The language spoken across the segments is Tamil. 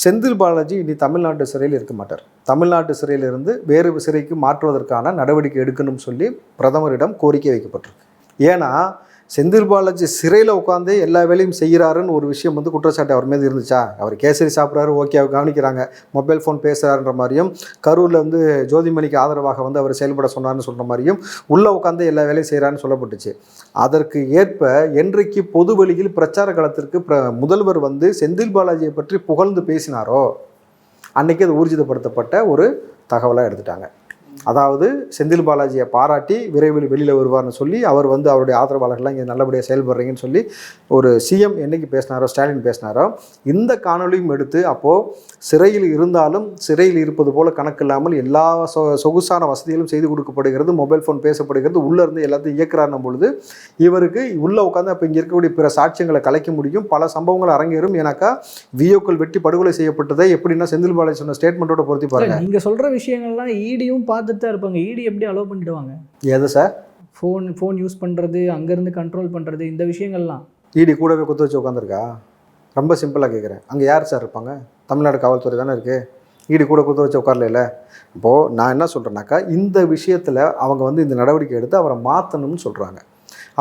செந்தில் பாலாஜி இனி தமிழ்நாட்டு சிறையில் இருக்க மாட்டார். தமிழ்நாட்டு சிறையிலிருந்து வேறு சிறைக்கு மாற்றுவதற்கான நடவடிக்கை எடுக்கணும்னு சொல்லி பிரதமரிடம் கோரிக்கை வைக்கப்பட்டிருக்கு. ஏன்னா செந்தில் பாலாஜி சிறையில் உட்காந்து எல்லா வேலையும் செய்கிறாருன்னு ஒரு விஷயம் வந்து குற்றச்சாட்டு அவர் மீது இருந்துச்சா? அவர் கேசரி சாப்பிட்றாரு, ஓகே, அவர் கவனிக்கிறாங்க, மொபைல் ஃபோன் பேசுகிறாருன்ற மாதிரியும், கரூரில் வந்து ஜோதிமணிக்கு ஆதரவாக வந்து அவர் செயல்பட சொன்னார்னு சொல்கிற மாதிரியும், உள்ளே உட்காந்து எல்லா வேலையும் செய்கிறாருன்னு சொல்லப்பட்டுச்சு. அதற்கு ஏற்ப என்றைக்கு பொது வெளியில் பிரச்சார காலத்திற்கு முதல்வர் வந்து செந்தில் பாலாஜியை பற்றி புகழ்ந்து பேசினாரோ அன்றைக்கி அது ஊர்ஜிதப்படுத்தப்பட்ட ஒரு தகவலாக எடுத்துட்டாங்க. அதாவது செந்தில் பாலாஜியை பாராட்டி விரைவில் வெளியில் வருவார்னு சொல்லி அவர் வந்து அவருடைய ஆதரவாளர்கள்லாம் இங்கே நல்லபடியாக செயல்படுறீங்கன்னு சொல்லி ஒரு சிஎம் என்றைக்கு பேசினாரோ, ஸ்டாலின் பேசினாரோ, இந்த காணொலியும் எடுத்து அப்போது சிறையில் இருந்தாலும் சிறையில் இருப்பது போல் கணக்கு இல்லாமல் எல்லா சொகுசான வசதிகளும் செய்து கொடுக்கப்படுகிறது, மொபைல் ஃபோன் பேசப்படுகிறது, உள்ளேருந்து எல்லாத்தையும் இயக்குறாருன்னும் பொழுது இவருக்கு உள்ளே உட்காந்து அப்போ இங்கே இருக்கக்கூடிய பிற சாட்சியங்களை கலைக்க முடியும், பல சம்பவங்கள் அரங்கேறும். ஏன்னாக்கா விஓக்கள் வெட்டி படுகொலை செய்யப்பட்டதை எப்படின்னா செந்தில் பாலாஜி சொன்ன ஸ்டேட்மெண்ட்டோட பொருத்தி பாருங்க. நீங்கள் சொல்கிற விஷயங்கள்லாம் ஈடியும் பார்த்துட்டு தான் இருப்பாங்க. ஈடி எப்படி அலோவ் பண்ணிடுவாங்க? எது சார்? ஃபோன் யூஸ் பண்ணுறது, அங்கேருந்து கண்ட்ரோல் பண்ணுறது, இந்த விஷயங்கள்லாம் ஈடி கூடவே குத்து வச்சு உட்காந்துருக்கா? ரொம்ப சிம்பிளாக கேட்குறேன். அங்கே யார் சார் இருப்பாங்க? தமிழ்நாடு காவல்துறை தானே இருக்குது. ஈடி கூட குத்து வச்சு உட்காரல. இப்போது நான் என்ன சொல்கிறேன்னாக்கா, இந்த விஷயத்தில் அவங்க வந்து இந்த நடவடிக்கை எடுத்து அவரை மாற்றணும்னு சொல்கிறாங்க.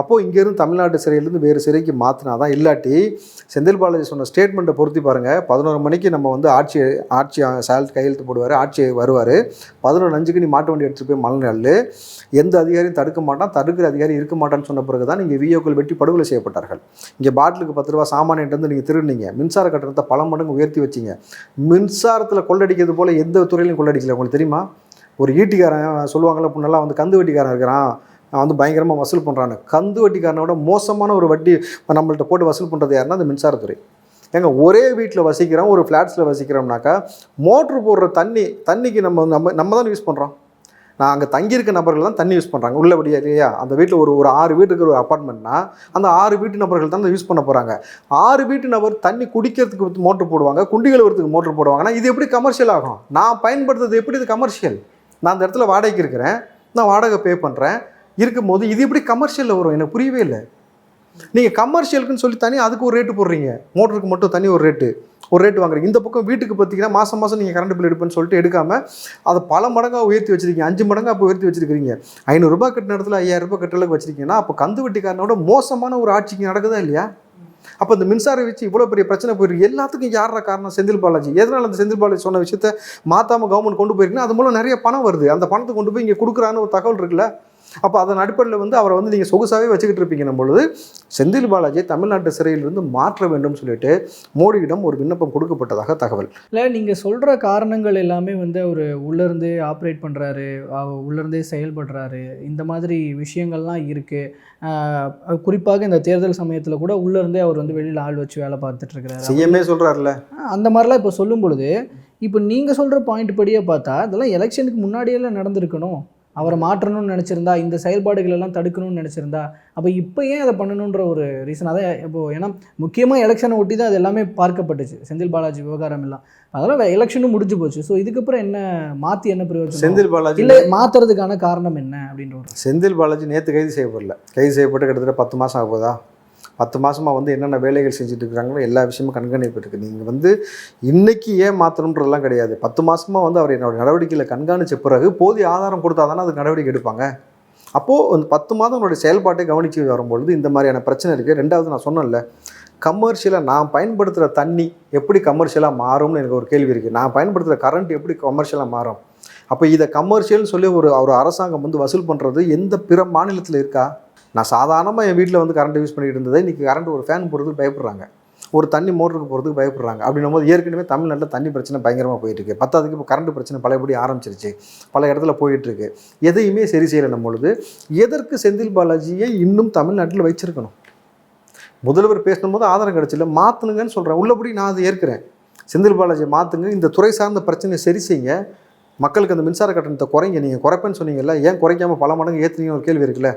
அப்போது இங்கேருந்து தமிழ்நாட்டு சிறையிலேருந்து வேறு சிறைக்கு மாற்றினா தான், இல்லாட்டி செந்தில் பாலாஜி சொன்ன ஸ்டேட்மெண்ட்டை பொருத்தி பாருங்கள். 11 மணிக்கு நம்ம வந்து ஆட்சி சால்ட் கையெழுத்து போடுவார், ஆட்சி வருவார், 11:05 நீ மாட்டு வண்டி எடுத்துகிட்டு போய் மலைநல்லு, எந்த அதிகாரியும் தடுக்க மாட்டான், தடுக்கிற அதிகாரி இருக்க மாட்டான்னு சொன்ன பிறகு தான் நீங்கள் விஓக்கள் வெட்டி படுகொலை செய்யப்பட்டார்கள். இங்கே பாட்டிலுக்கு 10 ரூபா சாமானியிட்டேருந்து நீங்கள் திருடுனீங்க, மின்சார கட்டணத்தை பல மடங்கு உயர்த்தி வச்சிங்க. மின்சாரத்தில் கொள்ளடிக்கிறது போல் எந்த துறையிலையும் கொள்ளடிக்கல. உங்களுக்கு தெரியுமா? ஒரு ஈட்டிக்காரன் சொல்லுவாங்கள்ல, இப்போ நல்லா வந்து கந்து வெட்டிக்காரன் இருக்கிறான், வந்து பயங்கரமாக வசூல் பண்ணுறான்னு. கந்து வட்டிக்காரனை விட மோசமான ஒரு வட்டி நம்மள்கிட்ட போட்டு வசூல் பண்ணுறது யாருன்னா அந்த மின்சாரத்துறை. ஏங்க, ஒரே வீட்டில் வசிக்கிறோம், ஒரு ஃப்ளாட்ஸில் வசிக்கிறோம்னாக்கா மோட்ரு போடுற தண்ணிக்கு நம்ம தான் யூஸ் பண்ணுறோம். நான் அங்கே தங்கியிருக்க நபர்கள் தான் தண்ணி யூஸ் பண்ணுறாங்க உள்ளபடியா இல்லையா? அந்த வீட்டில் ஒரு 6 வீட்டுக்கு ஒரு அப்பார்ட்மெண்ட்னா அந்த 6 வீட்டு நபர்கள் தான் யூஸ் பண்ண போகிறாங்க. 6 வீட்டு நபர் தண்ணி குடிக்கிறதுக்கு மோட்ரு போடுவாங்க, குண்டி கழுவுறதுக்கு மோட்ரு போடுவாங்கன்னா இது எப்படி கமர்ஷியல் ஆகும்? நான் பயன்படுத்துறது எப்படி இது கமர்ஷியல்? நான் அந்த இடத்துல வாடகைக்கு இருக்கிறேன், நான் வாடகை பே பண்ணுறேன் இருக்கும்போது இது எப்படி கமர்ஷியலில் வரும்? எனக்கு புரியவே இல்லை. நீங்கள் கமர்ஷியலுக்குன்னு சொல்லி தனி அதுக்கு ஒரு ரேட்டு போடுறீங்க, மோட்டருக்கு மட்டும் தனி ஒரு ரேட்டு வாங்குறீங்க. இந்த பக்கம் வீட்டுக்கு பார்த்தீங்கன்னா மாதம் நீங்கள் கரண்ட் பில் எடுப்பேன்னு சொல்லிட்டு எடுக்காமல் அதை பல மடங்காக உயர்த்தி வச்சிருக்கீங்க, 5 மடங்காக அப்போ உயர்த்தி வச்சிருக்கீங்க. 500 ரூபாய் கட்டின இடத்துல 5000 ரூபாய் கட்டலுக்கு வச்சிருக்கீங்கன்னா அப்போ கந்து வட்டிக்காரனோட மோசமான ஒரு ஆட்சிக்கு நடக்குதா இல்லையா? அப்போ இந்த மின்சாரம் வச்சு இவ்வளோ பெரிய பிரச்சனை போயிருக்கு. எல்லாத்துக்கும் யாரா காரணம்? செந்தில் பாலாஜி. எதனால் அந்த செந்தில் பாலாஜி சொன்ன விஷயத்தை மாற்றாமல் கவர்மெண்ட் கொண்டு போயிருக்குன்னா அது மூலம் நிறைய பணம் வருது, அந்த பணத்தை கொண்டு போய் இங்கே கொடுக்குறான்னு ஒரு தகவல் இருக்குல்ல. அப்போ அதன் அடிப்படையில் வந்து அவரை வந்து நீங்கள் சொகுசாகவே வச்சுக்கிட்டு இருப்பீங்கன்னும் பொழுது செந்தில் பாலாஜியை தமிழ்நாட்டு சிறையிலிருந்து மாற்ற வேண்டும் சொல்லிட்டு மோடியிடம் ஒரு விண்ணப்பம் கொடுக்கப்பட்டதாக தகவல். இல்லை, நீங்கள் சொல்கிற காரணங்கள் எல்லாமே வந்து அவர் உள்ளேருந்தே ஆப்ரேட் பண்ணுறாரு, உள்ளேருந்தே செயல்படுறாரு, இந்த மாதிரி விஷயங்கள்லாம் இருக்குது. குறிப்பாக இந்த தேர்தல் சமயத்தில் கூட உள்ளேருந்தே அவர் வந்து வெளியில் ஆள் வச்சு வேலை பார்த்துட்ருக்கிறாரு, சிஎம்ஏ சொல்கிறாருல்ல. அந்த மாதிரிலாம் இப்போ சொல்லும் பொழுது, இப்போ நீங்கள் சொல்கிற பாயிண்ட் படியே பார்த்தா இதெல்லாம் எலெக்ஷனுக்கு முன்னாடியெல்லாம் நடந்திருக்கணும். அவரை மாற்றணும்னு நினச்சிருந்தா, இந்த செயல்பாடுகள் எல்லாம் தடுக்கணும்னு நினச்சிருந்தா, அப்போ இப்போ ஏன் அதை பண்ணணுன்ற ஒரு ரீசன் அதான். இப்போது ஏன்னா முக்கியமாக எலெக்ஷனை ஒட்டி தான் அது எல்லாமே பார்க்கப்பட்டுச்சு, செந்தில் பாலாஜி விவகாரம் எல்லாம். அதனால் எலெக்ஷனும் முடிஞ்சு போச்சு. ஸோ இதுக்கப்புறம் என்ன மாற்றி என்ன பிரயோஜனம்? செந்தில் பாலாஜி இல்லை மாற்றுறதுக்கான காரணம் என்ன அப்படின்ற ஒரு செந்தில் பாலாஜி நேற்று கைது செய்யப்படல. கைது செய்யப்பட்டு கிட்டத்தட்ட 10 மாதம் ஆக போதா? 10 மாதமாக வந்து என்னென்ன வேலைகள் செஞ்சுட்டு இருக்கிறாங்களோ எல்லா விஷயமும் கண்காணிப்பு இருக்குது. நீங்கள் வந்து இன்றைக்கி ஏன் மாற்றணுன்றதெல்லாம் கிடையாது. 10 மாதமாக வந்து அவர் என்னோடய நடவடிக்கையில் கண்காணித்த பிறகு போதிய ஆதாரம் கொடுத்தா தானே அதுக்கு நடவடிக்கை எடுப்பாங்க. அப்போது அந்த 10 மாதம் உங்களுடைய செயல்பாட்டை கவனித்து வரும்பொழுது இந்த மாதிரியான பிரச்சனை இருக்குது. ரெண்டாவது, நான் சொன்னேன்ல, கமர்ஷியலாக நான் பயன்படுத்துகிற தண்ணி எப்படி கமர்ஷியலாக மாறும்னு எனக்கு ஒரு கேள்வி இருக்குது. நான் பயன்படுத்துகிற கரண்ட் எப்படி கமர்ஷியலாக மாறும்? அப்போ இதை கமர்ஷியல்னு சொல்லி ஒரு அரசாங்கம் வந்து வசூல் பண்ணுறது எந்த பிற மாநிலத்தில் இருக்கா? நான் சாதாரணமாக என் வீட்டில் வந்து கரண்ட் யூஸ் பண்ணிகிட்டு இருந்ததை இன்றைக்கி கரண்ட் ஒரு ஃபேன் போடுறதுக்கு பயப்படுறாங்க, ஒரு தண்ணி மோட்டருக்கு போகிறதுக்கு பயப்படுறாங்க. அப்படின்னும் போது ஏற்கனவே தமிழ்நாட்டில் தண்ணி பிரச்சனை பயங்கரமாக போயிட்டுருக்கு. 10ஆவதுக்கு இப்போ கரண்ட் பிரச்சனை பழையபடி ஆரம்பிச்சிருச்சு, பல இடத்துல போயிட்டுருக்கு. எதையுமே சரி செய்யலைன்னும் பொழுது எதற்கு செந்தில் பாலாஜியை இன்னும் தமிழ்நாட்டில் வச்சிருக்கணும்? முதல்வர் பேசும்போது ஆதாரம் கிடச்சில்ல, மாற்றணுங்கன்னு சொல்கிறேன். உள்ளபடி நான் அதை ஏற்கிறேன். செந்தில் பாலாஜியை மாற்றுங்க, இந்த துறை சார்ந்த பிரச்சனையை சரி செய்யுங்க, மக்களுக்கு அந்த மின்சார கட்டணத்தை குறைங்க. நீங்கள் குறைப்பேன்னு சொன்னீங்கல்ல, ஏன் குறைக்காமல் பல மடங்கு ஏற்றுனீங்க ஒரு கேள்வி இருக்குல்ல,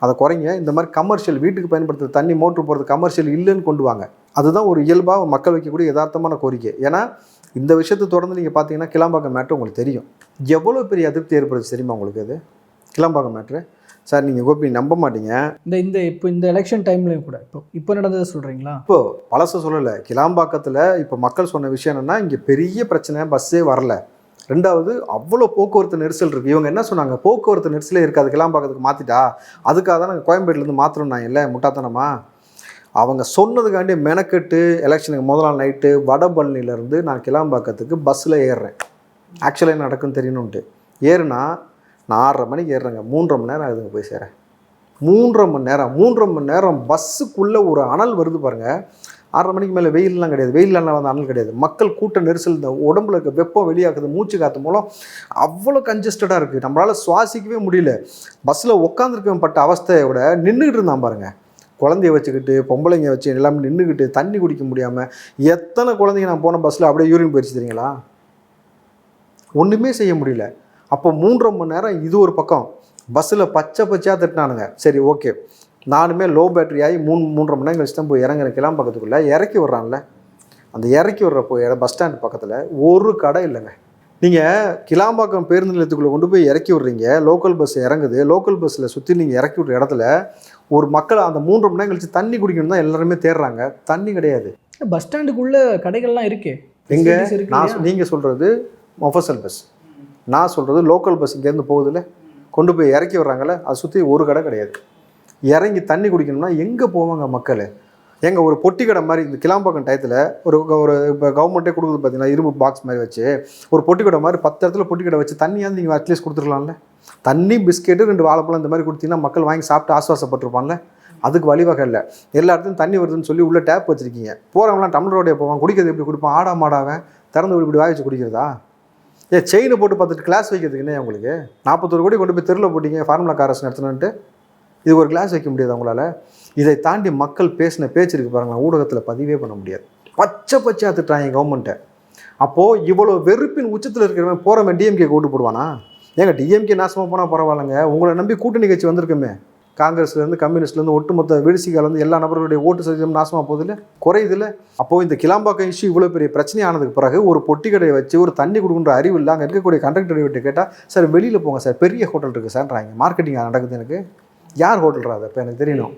அதை குறைங்க. இந்த மாதிரி கமர்ஷியல் வீட்டுக்கு பயன்படுத்துகிற தண்ணி மோட்ரு போகிறது கமர்ஷியல் இல்லைன்னு கொண்டு வாங்க. அதுதான் ஒரு இயல்பாக மக்கள் வைக்கக்கூடிய யதார்த்தமான கோரிக்கை. ஏன்னா இந்த விஷயத்தை தொடர்ந்து நீங்கள் பார்த்தீங்கன்னா கிளாம்பாக்கம் மேட்ரு உங்களுக்கு தெரியும், எவ்வளோ பெரிய அதிருப்தி ஏற்படுது தெரியுமா உங்களுக்கு? அது கிளாம்பாக்கம் மேட்ரு சார் நீங்கள் கோபி நம்ப மாட்டீங்க. இந்த எலெக்ஷன் டைம்லையும் கூட இப்போ நடந்ததை சொல்கிறீங்களா? இப்போது பழச சொல்லலை. கிளாம்பாக்கத்தில் இப்போ மக்கள் சொன்ன விஷயம் என்னென்னா, இங்கே பெரிய பிரச்சனை, பஸ்ஸே வரல. ரெண்டாவது அவ்வளோ போக்குவரத்து நெரிசல் இருக்குது. இவங்க என்ன சொன்னாங்க, போக்குவரத்து நெரிசலே இருக்காது, கிளாம்பாக்கத்துக்கு மாற்றிட்டா, அதுக்காக தான் நாங்கள் கோயம்பேட்டிலேருந்து மாற்றணும். நான் இல்லை முட்டாத்தனமா? அவங்க சொன்னதுக்காண்டி மெனக்கெட்டு எலெக்ஷனுக்கு முதல் நாள் நைட்டு வடபழனிலேருந்து நான் கிளாம்பாக்கத்துக்கு பஸ்ஸில் ஏறுறேன். ஆக்சுவலாக என்ன நடக்குன்னு தெரியணுன்ட்டு ஏறுனா நான் 6:30 மணிக்கு ஏறுறேங்க. 3.5 மணி நேரம் ஆகுதுங்க போய் சேர. 3.5 மணி நேரம் பஸ்ஸுக்குள்ளே ஒரு அனல் வருது பாருங்கள். 6:30 மணிக்கு மேலே வெயிலெலாம் கிடையாது, வெயிலெலாம் வந்து அனல் கிடையாது. மக்கள் கூட்ட நெரிசல், இந்த உடம்புல இருக்க வெப்பம் வெளியாகுது, மூச்சு காற்று மூலம் அவ்வளோ கன்ஜஸ்டடாக இருக்குது. நம்மளால் சுவாசிக்கவே முடியல. பஸ்ஸில் உட்காந்துருக்கவன் பட்ட அவஸ்தையை விட நின்றுக்கிட்டு இருந்தான் பாருங்கள். குழந்தைய வச்சுக்கிட்டு, பொம்பளைங்க வச்சு எல்லாமே நின்றுக்கிட்டு, தண்ணி குடிக்க முடியாமல் எத்தனை குழந்தைங்க நான் போன பஸ்ஸில் அப்படியே யூரின் போயிடுச்சு தெரியுங்களா? ஒன்றுமே செய்ய முடியல. அப்போ 3.5 மணி நேரம் இது ஒரு பக்கம் பஸ்ஸில் பச்சையாக திட்டினானுங்க. சரி ஓகே, நானுமே லோ பேட்டரி ஆகி 3.5 மணி நேரம் கழிச்சு தான் போய் இறங்குறேன். கிளாம்பாக்கத்துக்குள்ளே இறக்கி விட்றான்ல, அந்த இறக்கி விட்றப்போ பஸ் ஸ்டாண்ட் பக்கத்தில் ஒரு கடை இல்லைங்க. நீங்கள் கிளாம்பாக்கம் பேருந்து நிலையத்துக்குள்ளே கொண்டு போய் இறக்கி விட்றீங்க, லோக்கல் பஸ் இறங்குது, லோக்கல் பஸ்ஸில் சுற்றி நீங்கள் இறக்கி விட்ற இடத்துல ஒரு மக்கள் அந்த 3.5 மணி நேரம் கழிச்சு தண்ணி குடிக்கணும் தான் எல்லாருமே தேடுறாங்க. தண்ணி கிடையாது. பஸ் ஸ்டாண்டுக்குள்ளே கடைகள்லாம் இருக்கே எங்கே? நீங்கள் சொல்கிறது மொஃபசல் பஸ், நான் சொல்கிறது லோக்கல் பஸ். இங்கேருந்து போகுதுல்ல, கொண்டு போய் இறக்கி விட்றாங்கல்ல, அதை சுற்றி ஒரு கடை கிடையாது. இறங்கி தண்ணி குடிக்கணும்னா எங்கே போவாங்க மக்கள்? எங்கள் ஒரு பொட்டி கடை மாதிரி இந்த கிளாம்பாக்கம் டயத்தில் ஒரு இப்போ கவர்மெண்ட்டே கொடுக்குது பார்த்தீங்கன்னா, இரும்பு பாக்ஸ் மாதிரி வச்சு ஒரு பொட்டி கடை மாதிரி 10 இடத்துல பொட்டி கடை வச்சு தண்ணியாவது நீங்கள் அட்லீஸ்ட் கொடுத்துருக்கலாம்ல. தண்ணி, பிஸ்கெட்டு, 2 வாழைப்பழம் இந்த மாதிரி கொடுத்தீங்கன்னா மக்கள் வாங்கி சாப்பிட்டு ஆசுவாசப்பட்டிருப்பான்ல. அதுக்கு வழிவகை இல்லை. எல்லா இடத்துலையும் தண்ணி வருதுன்னு சொல்லி உள்ளே டேப் வச்சுருக்கீங்க. போகிறவங்களாம் டம்ளரோடைய போவான், குடிக்கிறது எப்படி குடிப்பான்? ஆடா மாடாவன் திறந்து இப்படி வாய் வச்சு குடிக்கிறதா? செயினை போட்டு பார்த்துட்டு கிளாஸ் வைக்கிறதுக்குன்னே உங்களுக்கு 41 கோடி கொண்டு போய் தெருவில் போட்டிங்க ஃபார்முலா காரஸ் நடத்தணுன்ட்டு. இது ஒரு கிளாஸ் வைக்க முடியாது அவங்களால. இதை தாண்டி மக்கள் பேசின பேச்சு இருக்குது பாருங்களேன், ஊடகத்தில் பதிவே பண்ண முடியாது. பச்சையாக திட்டுறாங்க கவர்மெண்ட்டை. அப்போது இவ்வளோ வெறுப்பின் உச்சத்தில் இருக்கிறவன் போகிறவன் டிஎம்கே ஓட்டு போடுவானா? ஏங்க டிஎம்கே நாசமாக போனால் பரவாயில்லைங்க, உங்களை நம்பி கூட்டணி கட்சி வந்திருக்குமே, காங்கிரஸ்லேருந்து கம்யூனிஸ்ட்லேருந்து ஒட்டுமொத்த விடுசிகாலேருந்து எல்லா நபர்களுடைய ஓட்டு சதவீதம் நாசமாக போதில்ல, குறையுதில்ல. அப்போது இந்த கிளாம்பாக்கம் இஷ்யூ இவ்வளோ பெரிய பிரச்சனை ஆனதுக்கு பிறகு ஒரு பொட்டி கடையை வச்சு ஒரு தண்ணி கொடுக்குன்ற அறிவு இல்லை. அங்கே இருக்கக்கூடிய கண்டக்டரை விட்டு கேட்டால், சார் வெளியில் போங்க சார், பெரிய ஹோட்டல் இருக்குது சார்ன்றாங்க. மார்க்கெட்டிங் நடக்குது. எனக்கு யார் ஹோட்டல்ரா அதை இப்போ எனக்கு தெரியணும்.